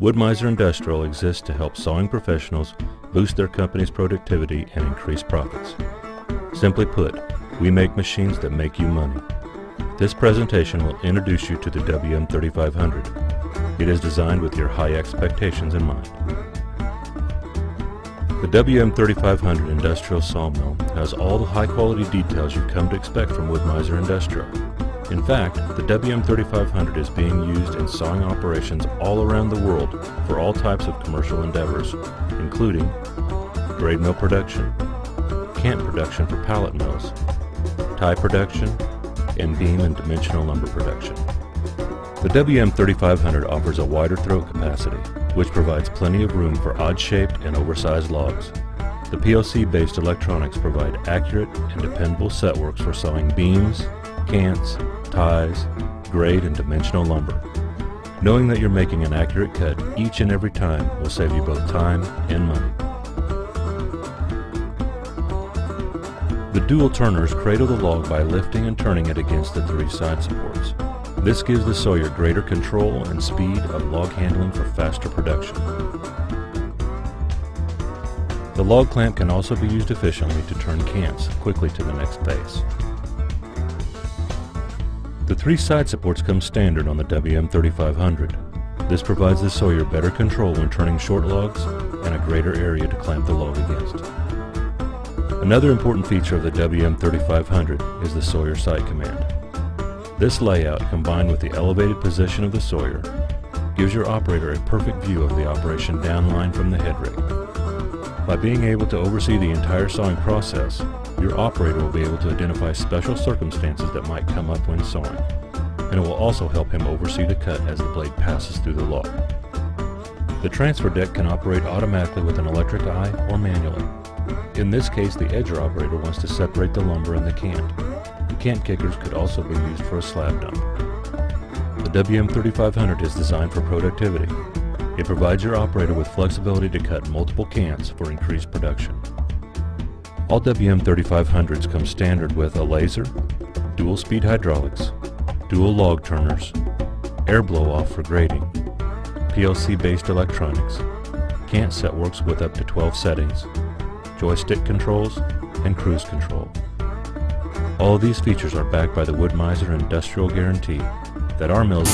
Wood Mizer Industrial exists to help sawing professionals boost their company's productivity and increase profits. Simply put, we make machines that make you money. This presentation will introduce you to the WM3500. It is designed with your high expectations in mind. The WM3500 industrial sawmill has all the high-quality details you've come to expect from Wood Mizer Industrial. In fact, the WM3500 is being used in sawing operations all around the world for all types of commercial endeavors, including grade mill production, cant production for pallet mills, tie production, and beam and dimensional lumber production. The WM3500 offers a wider throat capacity, which provides plenty of room for odd-shaped and oversized logs. The PLC-based electronics provide accurate and dependable set works for sawing beams, cants, ties, grade and dimensional lumber. Knowing that you're making an accurate cut each and every time will save you both time and money. The dual turners cradle the log by lifting and turning it against the three side supports. This gives the sawyer greater control and speed of log handling for faster production. The log clamp can also be used efficiently to turn cants quickly to the next phase. The three side supports come standard on the WM3500. This provides the sawyer better control when turning short logs and a greater area to clamp the log against. Another important feature of the WM3500 is the sawyer sight command. This layout, combined with the elevated position of the sawyer, gives your operator a perfect view of the operation downline from the head rig. By being able to oversee the entire sawing process, your operator will be able to identify special circumstances that might come up when sawing, and it will also help him oversee the cut as the blade passes through the log. The transfer deck can operate automatically with an electric eye or manually. In this case, the edger operator wants to separate the lumber and the cant. The cant kickers could also be used for a slab dump. The WM3500 is designed for productivity. It provides your operator with flexibility to cut multiple cants for increased production. All WM3500s come standard with a laser, dual speed hydraulics, dual log turners, air blow-off for grading, PLC-based electronics, cant set works with up to 12 settings, joystick controls, and cruise control. All of these features are backed by the Wood Mizer Industrial Guarantee that our mills